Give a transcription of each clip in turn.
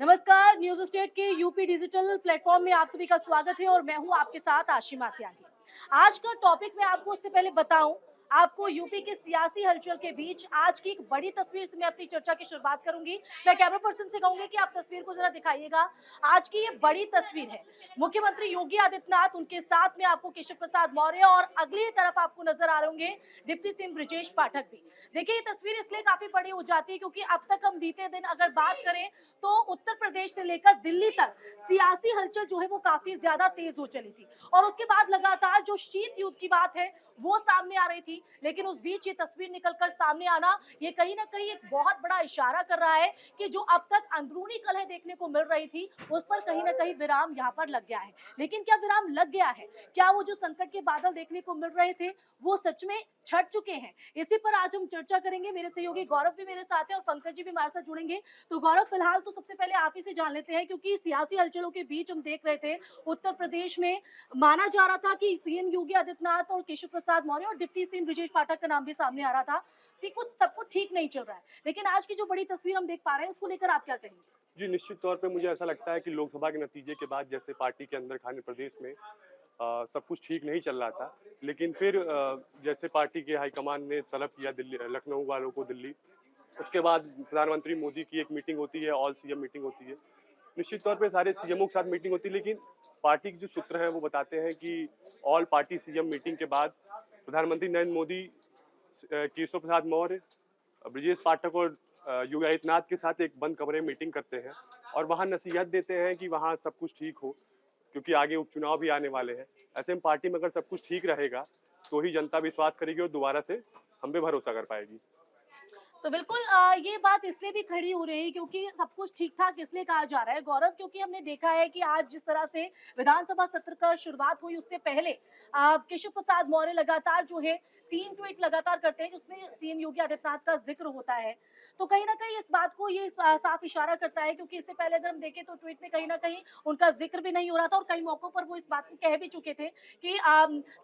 नमस्कार, news state के UP digital platform में आप सभी का स्वागत है और मैं हूं आपके साथ आशिमा त्यागी। आज का टॉपिक मैं आपको उससे पहले बताऊं, आपको यूपी के सियासी हलचल के बीच आज की एक बड़ी तस्वीर से मैं अपनी चर्चा की शुरुआत करूंगी। मैं कैमरा पर्सन से कहूंगी कि आप तस्वीर को जरा दिखाइएगा। आज की ये बड़ी तस्वीर है, मुख्यमंत्री योगी आदित्यनाथ, उनके साथ में आपको केशव प्रसाद मौर्य और अगली तरफ आपको नजर आ रहे होंगे डिप्टी सीएम ब्रजेश पाठक भी। देखिए, ये तस्वीर इसलिए काफी बड़ी हो जाती है क्योंकि अब तक हम बीते दिन अगर बात करें तो उत्तर प्रदेश से लेकर दिल्ली तक सियासी हलचल जो है वो काफी ज्यादा तेज हो चली थी और उसके बाद लगातार जो शीत युद्ध की बात है वो सामने आ रही थी। लेकिन उस बीच ये तस्वीर निकलकर सामने आना ये कहीं ना कहीं एक बहुत बड़ा इशारा कर रहा है कि जो अब तक अंदरूनी कलह देखने को मिल रही थी उस पर कहीं ना कहीं विराम यहाँ पर लग गया है। लेकिन क्या विराम लग गया है? क्या वो जो संकट के बादल देखने को मिल रहे थे वो सच में छट चुके हैं? इसी पर आज हम चर्चा करेंगे। मेरे सहयोगी गौरव भी मेरे साथ है और पंकज जी भी हमारे साथ जुड़ेंगे। तो गौरव, फिलहाल तो सबसे पहले आप ही से जान लेते हैं क्योंकि सियासी हलचलों के बीच हम देख रहे थे उत्तर प्रदेश में माना जा रहा था कि सीएम योगी आदित्यनाथ और केशव प्रसाद मौर्य और डिप्टी सीएम ब्रजेश पाठक का नाम भी सामने आ रहा था कि कुछ सब कुछ ठीक नहीं चल रहा है। लेकिन आज की जो बड़ी तस्वीर हम देख पा रहे हैं उसको लेकर आप क्या कहेंगे? जी, निश्चित तौर पे मुझे ऐसा लगता है कि लोकसभा के नतीजे के बाद जैसे पार्टी के अंदर खाने प्रदेश में सब कुछ ठीक नहीं चल रहा था, लेकिन फिर जैसे पार्टी के हाईकमान ने तलब किया दिल्ली लखनऊ वालों को दिल्ली, उसके बाद प्रधानमंत्री मोदी की एक मीटिंग होती है, ऑल सीएम मीटिंग होती है। निश्चित तौर पे सारे सीएमओ के साथ मीटिंग होती है, लेकिन पार्टी के जो सूत्र हैं वो बताते हैं कि ऑल पार्टी सीएम मीटिंग के बाद प्रधानमंत्री नरेंद्र मोदी केशव प्रसाद मौर्य, ब्रजेश पाठक और योगी आदित्यनाथ के साथ एक बंद कमरे में मीटिंग करते हैं और वहाँ नसीहत देते हैं कि वहाँ सब कुछ ठीक हो, क्योंकि आगे उपचुनाव भी आने वाले हैं। ऐसे में पार्टी में अगर सब कुछ ठीक रहेगा तो ही जनता विश्वास करेगी और दोबारा से हम पे भरोसा कर पाएगी। तो बिल्कुल ये बात इसलिए भी खड़ी हो रही है क्योंकि सब कुछ ठीक ठाक इसलिए कहा जा रहा है गौरव, क्योंकि हमने देखा है कि आज जिस तरह से विधानसभा सत्र का शुरुआत हुई उससे पहले केशव प्रसाद मौर्य लगातार जो है 3 ट्वीट लगातार करते हैं जिसमें सीएम योगी आदित्यनाथ का जिक्र होता है। तो कहीं ना कहीं इस बात को ये साफ इशारा करता है क्योंकि इससे पहले अगर हम देखें तो ट्वीट में कहीं ना कहीं उनका जिक्र भी नहीं हो रहा था और कई मौकों पर वो इस बात को कह भी चुके थे कि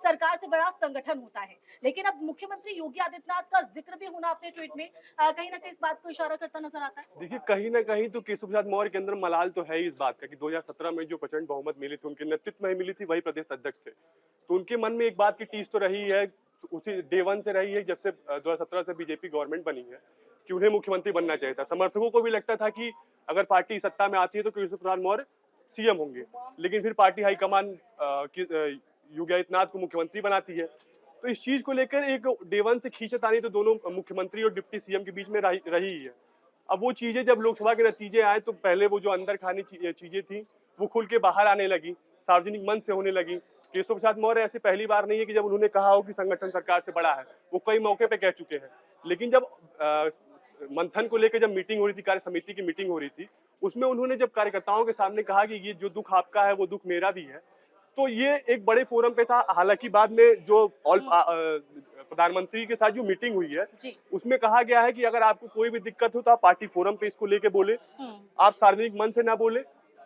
सरकार से बड़ा संगठन होता है। लेकिन अब मुख्यमंत्री योगी आदित्यनाथ का जिक्र भी होना अपने ट्वीट में कहीं ना कहीं इस बात को इशारा करता नजर आता है। देखिए, कहीं ना कहीं तो केशव प्रसाद मौर्य के अंदर मलाल तो है ही इस बात का कि 2017 में जो प्रचंड बहुमत मिली थी, उनके नेतृत्व में मिली थी, वही प्रदेश अध्यक्ष थे। तो उनके मन में एक बात की टीस तो रही है, उसी डे वन से रही है जब से 2017 से बीजेपी गवर्नमेंट बनी है, कि उन्हें मुख्यमंत्री बनना चाहिए था। समर्थकों को भी लगता था कि अगर पार्टी सत्ता में आती है तो केशव प्रसाद मौर्य सीएम होंगे, लेकिन फिर पार्टी हाईकमान योगी आदित्यनाथ को मुख्यमंत्री बनाती है। तो इस चीज को लेकर एक डे वन से खींचतानी तो दोनों मुख्यमंत्री और डिप्टी सीएम के बीच में रही ही है। अब वो चीजें जब लोकसभा के नतीजे आए तो पहले वो जो अंदर खानी चीजें थी वो खुल के बाहर आने लगी, सार्वजनिक मंच से होने लगी। केशव प्रसाद मौर्य ऐसी पहली बार नहीं है कि जब उन्होंने कहा हो कि संगठन सरकार से बड़ा है, वो कई मौके पे कह चुके हैं। लेकिन जब मंथन को लेकर जब मीटिंग हो रही थी, कार्य समिति की मीटिंग हो रही थी, उसमें उन्होंने जब कार्यकर्ताओं के सामने कहा कि ये जो दुख आपका है वो दुख मेरा भी है, तो ये एक बड़े फोरम पे था। हालांकि बाद में जो प्रधानमंत्री के साथ जो मीटिंग हुई है उसमें कहा गया है कि अगर आपको कोई भी दिक्कत हो तो आप पार्टी फोरम पे इसको लेके बोले, आप सार्वजनिक मंच से ना बोले।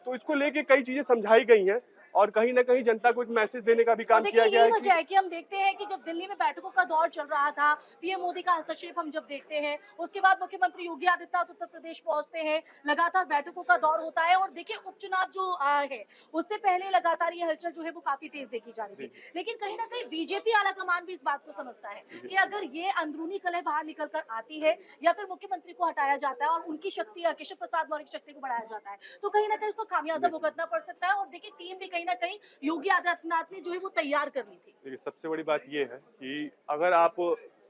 तो इसको लेके कई चीजें समझाई गई हैं और कहीं ना कहीं जनता को एक मैसेज देने का भी काम किया गया है। वजह है कि हम देखते हैं कि जब दिल्ली में बैठकों का दौर चल रहा था, पीएम मोदी का हस्तक्षेप हम जब देखते हैं, उसके बाद मुख्यमंत्री योगी आदित्यनाथ उत्तर प्रदेश पहुंचते हैं, लगातार बैठकों का दौर होता है और देखिए उपचुनाव जो है उससे पहले लगातार ये हलचल जो है वो काफी तेज देखी जा रही थी। लेकिन कहीं ना कहीं बीजेपी आलाकमान भी इस बात को समझता है कि अगर ये अंदरूनी कलह बाहर निकल कर आती है या फिर मुख्यमंत्री को हटाया जाता है और उनकी शक्ति केशव प्रसाद मौर्य की शक्ति को बढ़ाया जाता है तो कहीं ना कहीं उसको खामियाजा भुगतना पड़ सकता है। और देखिए, टीम भी कहीं ना कहीं योगी आदित्यनाथ ने जो है वो तैयार कर ली थी। देखिए, सबसे बड़ी बात ये है कि अगर आप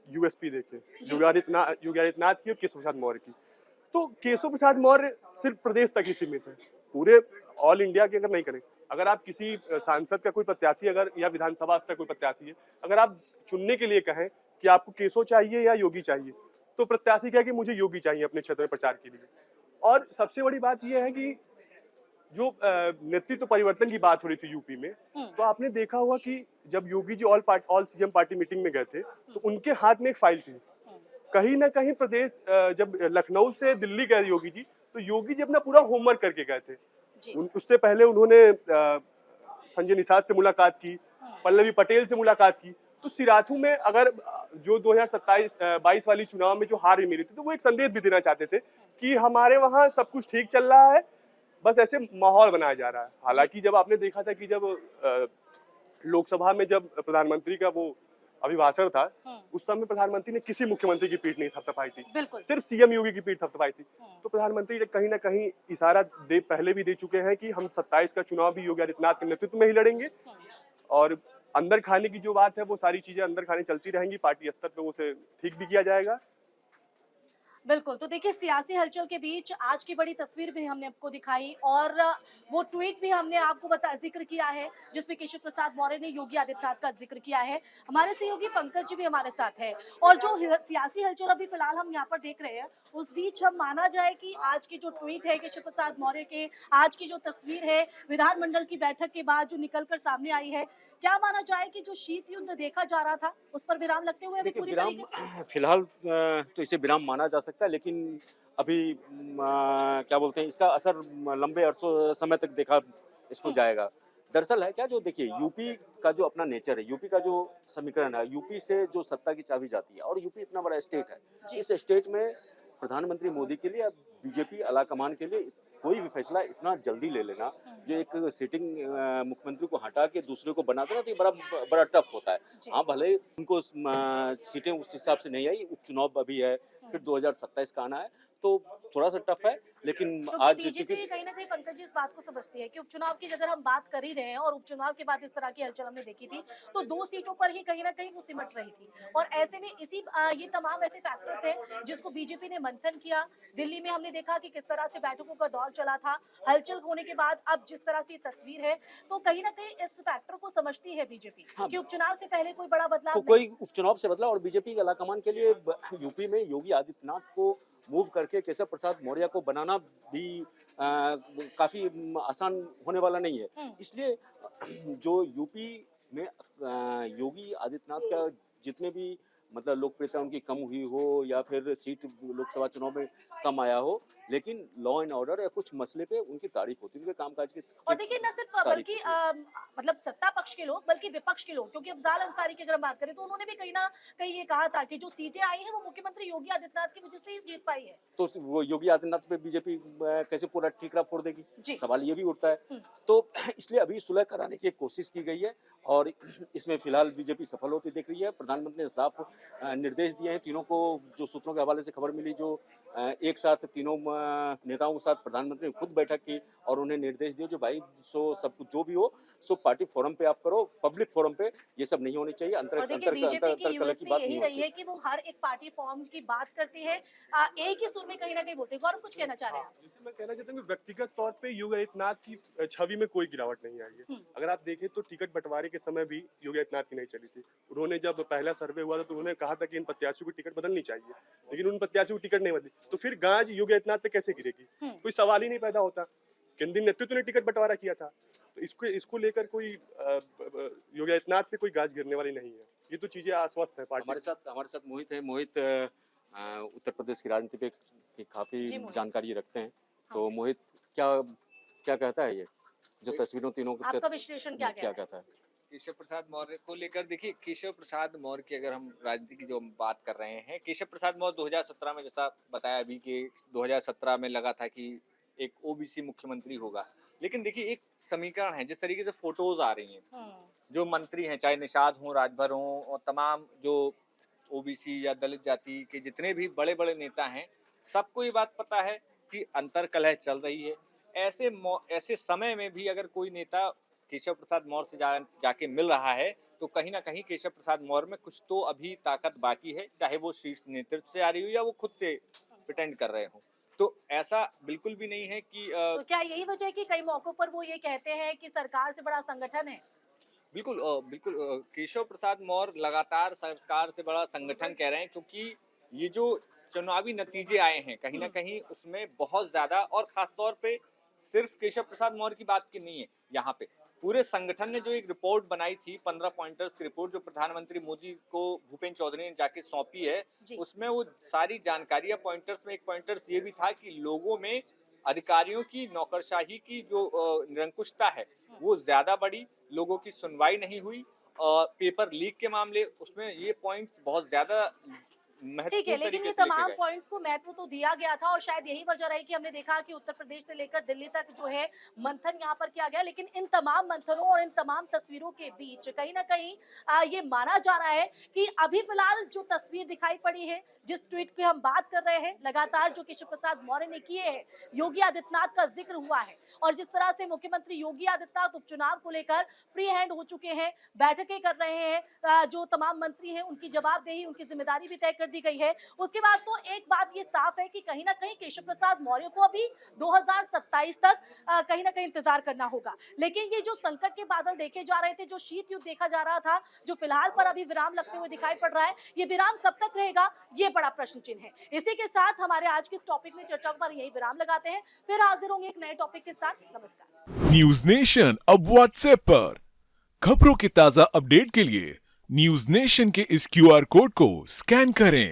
यूएसपी देखें योगी आदित्यनाथ की और केशव प्रसाद मौर्य की, तो केशव प्रसाद मौर्य सिर्फ प्रदेश तक ही सीमित है, पूरे ऑल इंडिया की अगर नहीं करें। अगर आप किसी सांसद का कोई प्रत्याशी अगर या विधानसभा का कोई प्रत्याशी है, अगर आप चुनने के लिए कहें कि आपको केशव चाहिए या योगी चाहिए, तो प्रत्याशी कहे कि मुझे योगी चाहिए अपने क्षेत्र में प्रचार के लिए। और सबसे बड़ी बात यह है कि जो नेतृत्व परिवर्तन की बात हो रही थी यूपी में, तो आपने देखा होगा कि जब Yogi ji all CM party meeting में गए थे तो उनके हाथ में एक फाइल थी। कहीं ना कहीं प्रदेश जब लखनऊ से दिल्ली गए योगी जी, तो योगी जी अपना पूरा होमवर्क करके गए थे। उससे पहले उन्होंने संजय निषाद से मुलाकात की, पल्लवी पटेल से मुलाकात की। तो सिराथू में अगर जो 2027-22 वाली चुनाव में जो हार मिली थी, तो वो एक संदेश भी देना चाहते थे कि हमारे वहाँ सब कुछ ठीक चल रहा है, बस ऐसे माहौल बनाया जा रहा है। हालांकि जब आपने देखा था कि जब लोकसभा में जब प्रधानमंत्री का वो अभिभाषण था, उस समय प्रधानमंत्री ने किसी मुख्यमंत्री की पीठ नहीं थपथपाई थी, बिल्कुल। सिर्फ सीएम योगी की पीठ थपथपाई थी। तो प्रधानमंत्री ने कहीं ना कहीं इशारा दे पहले भी दे चुके हैं कि हम 27 का चुनाव भी योगी आदित्यनाथ के नेतृत्व में ही लड़ेंगे, और अंदर खाने की जो बात है वो सारी चीजें अंदर खाने चलती रहेंगी, पार्टी स्तर पे उसे ठीक भी किया जाएगा। बिल्कुल, तो देखिए सियासी हलचल के बीच आज की बड़ी तस्वीर भी हमने आपको दिखाई और वो ट्वीट भी हमने आपको ज़िक्र किया है, जिसमें केशव प्रसाद मौर्य ने योगी आदित्यनाथ का ज़िक्र किया है। हमारे सहयोगी पंकज जी भी हमारे साथ हैं और जो सियासी हलचल अभी फिलहाल हम यहाँ पर देख रहे हैं, उस बीच हम माना जाए कि आज की जो ट्वीट है केशव प्रसाद मौर्य के, आज की जो तस्वीर है विधानमंडल की बैठक के बाद जो निकल कर सामने आई है, क्या माना जाए कि जो शीत युद्ध देखा जा रहा था, उस पर विराम लगते हुए अभी देखिए पूरी विराम तरीके से? फिलहाल तो इसे विराम माना जा सकता है, लेकिन अभी क्या बोलते हैं, इसका असर लंबे अरसों समय तक देखा इसको जाएगा। दरअसल है क्या, जो देखिए यूपी का जो अपना नेचर है, यूपी का जो समीकरण है, यूपी से जो सत्ता की चाबी जाती है, और यूपी इतना बड़ा स्टेट है, जी। इस स्टेट में प्रधानमंत्री मोदी के लिए, बीजेपी आलाकमान के लिए कोई भी फैसला इतना जल्दी ले लेना, जो एक सिटिंग मुख्यमंत्री को हटा के दूसरे को बना देना, तो ये बड़ा बड़ा टफ होता है। जी। हाँ, भले उनको सीटें उस हिसाब से नहीं आई, उपचुनाव अभी है, फिर 2027 का आना है, तो थोड़ा सा टफ है, लेकिन क्योंकि आज बीजेपी चूंकि कहीं ना कहीं पंकज जी इस बात को समझती है कि उपचुनाव की अगर हम बात कर ही रहे हैं और उपचुनाव के बाद इस तरह की हलचल हमने देखी थी, तो 2 सीटों पर ही कहीं ना कहीं वो सिमट रही थी और ऐसे में ये तमाम ऐसे फैक्टर्स हैं जिसको बीजेपी ने मंथन किया। दिल्ली में हमने देखा कि किस तरह से बैठकों का दौर चला था, हलचल होने के बाद अब जिस तरह से ये तस्वीर है, तो कहीं ना कहीं इस फैक्टर को समझती है बीजेपी हाँ, कि उपचुनाव से पहले कोई बड़ा बदलाव तो नहीं। कोई उपचुनाव से बदला, और बीजेपी के आलाकमान के लिए यूपी में योगी आदित्यनाथ को मूव करके केशव प्रसाद मौर्य को बनाना भी काफी आसान होने वाला नहीं है। इसलिए जो यूपी में योगी आदित्यनाथ का जितने भी मतलब लोकप्रियता उनकी कम हुई हो, या फिर सीट लोकसभा चुनाव में कम आया हो, लेकिन लॉ एंड ऑर्डर या कुछ मसले पे उनकी तारीफ होती है, उनके कामकाज की और देखिए न सिर्फ तारीफ बल्कि होती है। मतलब सत्ता पक्ष के लोग बल्कि विपक्ष के लोग, क्योंकि अफजाल अंसारी की अगर हम बात करें तो उन्होंने भी कहीं ना कहीं ये कहा था कि जो सीटें आई हैं वो मुख्यमंत्री योगी आदित्यनाथ की वजह से ही जीत पाई है। तो वो योगी आदित्यनाथ पे बीजेपी कैसे पूरा ठीकरा फोड़ देगी, जी। सवाल ये भी उठता है। हम्म। तो इसलिए अभी सुलह कराने की एक कोशिश की गई है, और इसमें फिलहाल बीजेपी सफल होती दिख रही है। प्रधानमंत्री ने साफ निर्देश दिए हैं तीनों को, जो सूत्रों के हवाले से खबर मिली, जो एक साथ तीनों नेताओं के साथ प्रधानमंत्री ने खुद बैठक की और उन्हें निर्देश दिए, जो भाई सो सब कुछ जो भी हो सो पार्टी फोरम पे आप करो, पब्लिक फोरम पे ये सब नहीं होनी चाहिए। अंतर और देखिए अंतर बीजेपी अंतर की अंतर कलह की यूएसपी बात यही नहीं रही होती। है कि वो हर एक पार्टी फॉर्म की बात करती है, एक ही सुर में कहीं ना कहीं बोलते हैं। गौरव कुछ कहना चाह रहे हैं आप? जैसे मैं कहना चाहता हूँ कि व्यक्तिगत तौर पे योगी आदित्यनाथ की छवि में कोई गिरावट नहीं आई है। अगर आप देखें तो टिकट बंटवारे के समय भी योगी आदित्यनाथ की नहीं चली थी। उन्होंने जब पहला सर्वे हुआ था तो उन्होंने कहा था कि इन प्रत्याशियों की टिकट बदलनी चाहिए, लेकिन उन प्रत्याशियों की टिकट नहीं बदली, तो फिर गाज योगी आदित्यनाथ पे कैसे गिरेगी? कोई सवाल ही नहीं पैदा होता। केंद्रीय नेतृत्व ने टिकट बंटवारा किया था, तो इसको इसको लेकर कोई योगी आदित्यनाथ पे कोई गाज गिरने वाली नहीं है। ये तो चीजें आश्वस्त है पार्टी। हमारे साथ मोहित है। मोहित उत्तर प्रदेश की राजनीति पे की काफी जी मोहित। जानकारी रखते हैं। हाँ। तो मोहित, क्या क्या कहता है ये जो तस्वीरों तीनों आपका विश्लेषण क्या क्या कहना है? कहता है? केशव प्रसाद मौर्य को लेकर देखिए, केशव प्रसाद मौर्य की अगर हम राजनीति की जो हम बात कर रहे हैं, केशव प्रसाद मौर्य 2017 में, जैसा बताया अभी कि 2017 में लगा था कि एक ओबीसी मुख्यमंत्री होगा, लेकिन देखिए एक समीकरण है, जिस तरीके से फोटोज आ रही हैं, जो मंत्री हैं, चाहे निषाद हों, राजभर हों, और तमाम जो ओबीसी या दलित जाति के जितने भी बड़े बड़े नेता हैं, सबको ये बात पता है कि अंतर कलह चल रही है। ऐसे समय में भी अगर कोई नेता केशव प्रसाद मौर्य से जाके मिल रहा है, तो कहीं ना कहीं केशव प्रसाद मौर्य में कुछ तो अभी ताकत बाकी है, चाहे वो शीर्ष नेतृत्व से आ रही हो या वो खुद से प्रिटेंड कर रहे हो। तो ऐसा बिल्कुल भी नहीं है कि तो क्या यही वजह है कि कई मौकों पर वो ये कहते हैं कि सरकार से बड़ा संगठन है? बिल्कुल केशव प्रसाद मौर्य लगातार सरकार से बड़ा संगठन कह रहे हैं, क्योंकि ये जो चुनावी नतीजे आए हैं कहीं ना कहीं उसमें बहुत ज्यादा, और खासतौर पे सिर्फ केशव प्रसाद मौर्य की बात की नहीं है, यहाँ पे पूरे संगठन ने जो एक रिपोर्ट बनाई थी, 15 पॉइंटर्स की रिपोर्ट, जो प्रधानमंत्री मोदी को भूपेंद्र चौधरी ने जाके सौंपी है, उसमें वो सारी जानकारियां पॉइंटर्स में, एक पॉइंटर्स ये भी था कि लोगों में अधिकारियों की नौकरशाही की जो निरंकुशता है वो ज्यादा बढ़ी, लोगों की सुनवाई नहीं हुई, पेपर लीक के मामले, उसमें ये पॉइंट्स बहुत ज्यादा ठीक है, महत्वपूर्ण लेकिन तरीके ये से लिखे तमाम गए। पॉइंट्स को महत्व तो दिया गया था और शायद यही वजह रही कि हमने देखा कि उत्तर प्रदेश से लेकर दिल्ली तक जो है मंथन यहाँ पर किया गया। लेकिन इन तमाम मंथनों और इन तमाम तस्वीरों के बीच कहीं ना कहीं ये माना जा रहा है कि अभी फिलहाल जो तस्वीर दिखाई पड़ी है, जिस ट्वीट की हम बात कर रहे हैं, लगातार जो केशव प्रसाद मौर्य ने किए हैं, योगी आदित्यनाथ का जिक्र हुआ है और जिस तरह से मुख्यमंत्री योगी आदित्यनाथ उपचुनाव को लेकर फ्री हैंड हो चुके हैं, बैठकें कर रहे हैं, जो तमाम मंत्री हैं उनकी जवाबदेही, उनकी जिम्मेदारी भी तय कर दी गई है। उसके बाद तो एक बात ये साफ है कि कहीं ना कहीं केशव प्रसाद मौर्य को अभी 2027 तक कहीं ना कहीं इंतजार करना होगा। लेकिन ये जो संकट के बादल देखे जा रहे थे, जो शीत युद्ध देखा जा रहा था, जो फिलहाल पर अभी विराम लगते हुए दिखाई पड़ रहा है, ये विराम कब तक रहेगा, ये बड़ा प्रश्न चिन्ह है। इसी के साथ हमारे आज के इस टॉपिक में चर्चा पर यही विराम लगाते हैं, फिर हाजिर होंगे एक नए टॉपिक के साथ। नमस्कार। न्यूज नेशन अब व्हाट्सएप पर खबरों के ताजा अपडेट के लिए न्यूज नेशन के इस क्यूआर कोड को स्कैन करें।